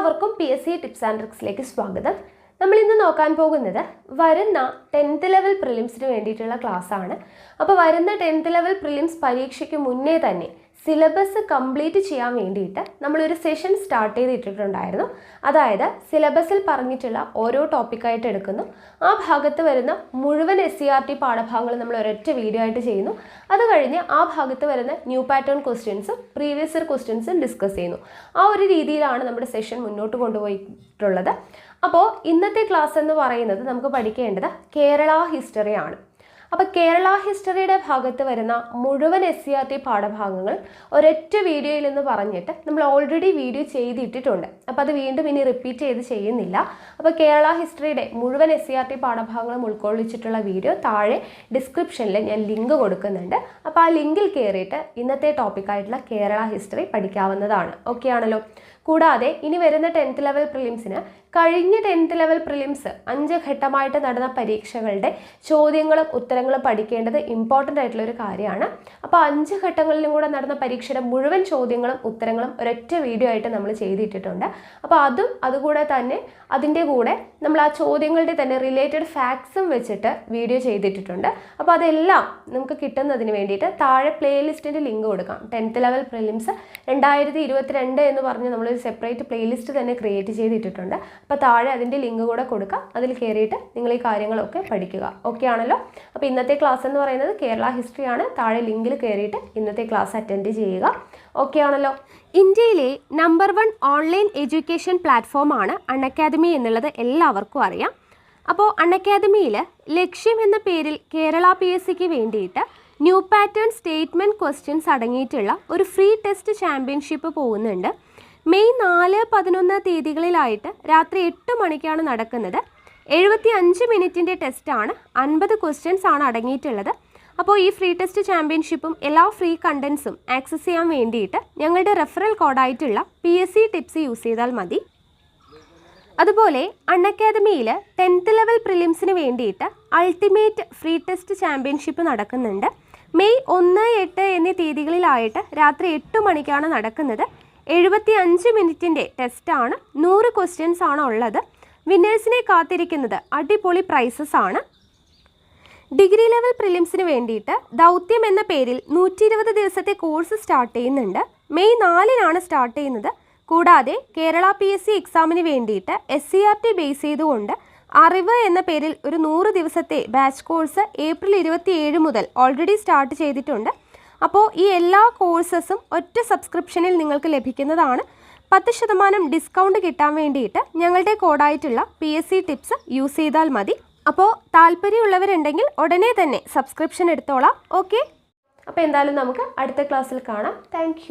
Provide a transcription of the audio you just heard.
എല്ലാവർക്കും PSC tips and ട്രിക്സിലേക്ക് സ്വാഗതം. നമ്മൾ ഇന്ന് നോക്കാൻ പോകുന്നത് വരുന്ന 10th ലെവൽ പ്രിലിംസിന് വേണ്ടിയിട്ടുള്ള ക്ലാസ് ആണ്. അപ്പോൾ വരുന്ന 10th ലെവൽ പ്രിലിംസ് പരീക്ഷയ്ക്ക് മുന്നേ തന്നെ സിലബസ് കംപ്ലീറ്റ് ചെയ്യാൻ വേണ്ടിയിട്ട് നമ്മളൊരു സെഷൻ സ്റ്റാർട്ട് ചെയ്തിട്ടുണ്ടായിരുന്നു. അതായത് സിലബസിൽ പറഞ്ഞിട്ടുള്ള ഓരോ ടോപ്പിക്കായിട്ട് എടുക്കുന്നു, ആ ഭാഗത്ത് വരുന്ന മുഴുവൻ SCRT പാഠഭാഗങ്ങൾ നമ്മൾ ഒരൊറ്റ വീഡിയോ ആയിട്ട് ചെയ്യുന്നു. അത് കഴിഞ്ഞ് ആ ഭാഗത്ത് വരുന്ന ന്യൂ പാറ്റേൺ ക്വസ്റ്റ്യൻസും പ്രീവിയസ് ഇയർ ക്വസ്റ്റ്യൻസും ഡിസ്കസ് ചെയ്യുന്നു. ആ ഒരു രീതിയിലാണ് നമ്മുടെ സെഷൻ മുന്നോട്ട് കൊണ്ടുപോയിട്ടുള്ളത്. അപ്പോൾ ഇന്നത്തെ ക്ലാസ് എന്ന് പറയുന്നത് നമുക്ക് പഠിക്കേണ്ടത് കേരള ഹിസ്റ്ററിയാണ്. അപ്പോൾ കേരള ഹിസ്റ്ററിയുടെ ഭാഗത്ത് വരുന്ന മുഴുവൻ SCRT പാഠഭാഗങ്ങൾ ഒരൊറ്റ വീഡിയോയിൽ എന്ന് പറഞ്ഞിട്ട് നമ്മൾ ഓൾറെഡി വീഡിയോ ചെയ്തിട്ടിട്ടുണ്ട്. അപ്പോൾ അത് വീണ്ടും ഇനി റിപ്പീറ്റ് ചെയ്ത് ചെയ്യുന്നില്ല. അപ്പോൾ കേരള ഹിസ്റ്ററിയുടെ മുഴുവൻ SCRT പാഠഭാഗങ്ങളും ഉൾക്കൊള്ളിച്ചിട്ടുള്ള വീഡിയോ താഴെ ഡിസ്ക്രിപ്ഷനിൽ ഞാൻ ലിങ്ക് കൊടുക്കുന്നുണ്ട്. അപ്പോൾ ആ ലിങ്കിൽ കയറിയിട്ട് ഇന്നത്തെ ടോപ്പിക്കായിട്ടുള്ള കേരള ഹിസ്റ്ററി പഠിക്കാവുന്നതാണ്. ഓക്കെ ആണല്ലോ? കൂടാതെ ഇനി വരുന്ന 10th ലെവൽ പ്രിലിംസിന് കഴിഞ്ഞ 10th ലെവൽ പ്രിലിംസ് 5 ഘട്ടമായിട്ട് നടന്ന പരീക്ഷകളുടെ ചോദ്യങ്ങളും ഉത്തരങ്ങളും പഠിക്കേണ്ടത് ഇമ്പോർട്ടൻ്റ് ആയിട്ടുള്ള ഒരു കാര്യമാണ്. അപ്പോൾ 5 ഘട്ടങ്ങളിലും കൂടെ നടന്ന പരീക്ഷയുടെ മുഴുവൻ ചോദ്യങ്ങളും ഉത്തരങ്ങളും ഒരൊറ്റ വീഡിയോ ആയിട്ട് നമ്മൾ ചെയ്തിട്ടിട്ടുണ്ട്. അപ്പോൾ അതുകൂടെ തന്നെ അതിൻ്റെ കൂടെ നമ്മൾ ആ ചോദ്യങ്ങളുടെ തന്നെ റിലേറ്റഡ് ഫാക്ട്സും വെച്ചിട്ട് വീഡിയോ ചെയ്തിട്ടുണ്ട്. അപ്പോൾ അതെല്ലാം നമുക്ക് കിട്ടുന്നതിന് വേണ്ടിയിട്ട് താഴെ പ്ലേലിസ്റ്റിൻ്റെ ലിങ്ക് കൊടുക്കാം. 10th ലെവൽ പ്രിലിംസ് 2022 എന്ന് പറഞ്ഞ് നമ്മളൊരു സെപ്പറേറ്റ് പ്ലേലിസ്റ്റ് തന്നെ ക്രിയേറ്റ് ചെയ്തിട്ടുണ്ട്. അപ്പോൾ താഴെ അതിൻ്റെ ലിങ്ക് കൂടെ കൊടുക്കുക. അതിൽ കയറിയിട്ട് നിങ്ങൾ ഈ കാര്യങ്ങളൊക്കെ പഠിക്കുക. ഓക്കെ ആണല്ലോ? അപ്പോൾ ഇന്നത്തെ ക്ലാസ് എന്ന് പറയുന്നത് കേരള ഹിസ്റ്ററിയാണ്. താഴെ ലിങ്കിൽ കയറിയിട്ട് ഇന്നത്തെ ക്ലാസ് അറ്റൻഡ് ചെയ്യുക. ഓക്കെ ആണല്ലോ? ഇന്ത്യയിലെ നമ്പർ 1 ഓൺലൈൻ എഡ്യൂക്കേഷൻ പ്ലാറ്റ്ഫോമാണ് അൺഅക്കാദമി എന്നുള്ളത് എല്ലാവർക്കും അറിയാം. അപ്പോൾ അൺഅക്കാദമിയിൽ ലക്ഷ്യം എന്ന പേരിൽ കേരള PSCക്ക് വേണ്ടിയിട്ട് ന്യൂ പാറ്റേൺ സ്റ്റേറ്റ്മെൻറ്റ് ക്വസ്റ്റ്യൻസ് അടങ്ങിയിട്ടുള്ള ഒരു ഫ്രീ ടെസ്റ്റ് ചാമ്പ്യൻഷിപ്പ് പോകുന്നുണ്ട്. മെയ് 4, 11 തീയതികളിലായിട്ട് രാത്രി 8 മണിക്കാണ് നടക്കുന്നത്. 75 മിനിറ്റിൻ്റെ ടെസ്റ്റാണ്. 50 ക്വസ്റ്റ്യൻസ് ആണ് അടങ്ങിയിട്ടുള്ളത്. അപ്പോൾ ഈ ഫ്രീ ടെസ്റ്റ് ചാമ്പ്യൻഷിപ്പും എല്ലാ ഫ്രീ കണ്ടൻസും ആക്സസ് ചെയ്യാൻ വേണ്ടിയിട്ട് ഞങ്ങളുടെ റെഫറൽ കോഡായിട്ടുള്ള PSC ടിപ്സ് യൂസ് ചെയ്താൽ മതി. അതുപോലെ അൺഅക്കാദമിയിൽ 10th ലെവൽ പ്രിലിംസിന് വേണ്ടിയിട്ട് അൾട്ടിമേറ്റ് ഫ്രീ ടെസ്റ്റ് ചാമ്പ്യൻഷിപ്പ് നടക്കുന്നുണ്ട്. മെയ് 1, 8 എന്നീ തീയതികളിലായിട്ട് രാത്രി 8 മണിക്കാണ് നടക്കുന്നത്. 75 മിനിറ്റിൻ്റെ ടെസ്റ്റാണ്. 100 ക്വസ്റ്റ്യൻസ് ആണ് ഉള്ളത്. വിന്നേഴ്സിനെ കാത്തിരിക്കുന്നത് അടിപൊളി പ്രൈസസ് ആണ്. ഡിഗ്രി ലെവൽ പ്രിലിംസിന് വേണ്ടിയിട്ട് ദൗത്യം എന്ന പേരിൽ 120 ദിവസത്തെ കോഴ്സ് സ്റ്റാർട്ട് ചെയ്യുന്നുണ്ട്. മെയ് 4 സ്റ്റാർട്ട് ചെയ്യുന്നത്. കൂടാതെ കേരള PSC എക്സാമിന് വേണ്ടിയിട്ട് SCRT ബേസ് ചെയ്തുകൊണ്ട് അറിവ് എന്ന പേരിൽ ഒരു 100 ദിവസത്തെ ബാച്ച് കോഴ്സ് ഏപ്രിൽ 27 മുതൽ ഓൾറെഡി സ്റ്റാർട്ട് ചെയ്തിട്ടുണ്ട്. അപ്പോൾ ഈ എല്ലാ കോഴ്സസും ഒറ്റ സബ്സ്ക്രിപ്ഷനിൽ നിങ്ങൾക്ക് ലഭിക്കുന്നതാണ്. 10% ഡിസ്കൗണ്ട് കിട്ടാൻ വേണ്ടിയിട്ട് ഞങ്ങളുടെ കോഡായിട്ടുള്ള PSC ടിപ്സ് യൂസ് ചെയ്താൽ മതി. അപ്പോൾ താല്പര്യമുള്ളവരുണ്ടെങ്കിൽ ഉടനെ തന്നെ സബ്സ്ക്രിപ്ഷൻ എടുത്തോളാം. ഓക്കെ? അപ്പോൾ എന്തായാലും നമുക്ക് അടുത്ത ക്ലാസ്സിൽ കാണാം. താങ്ക്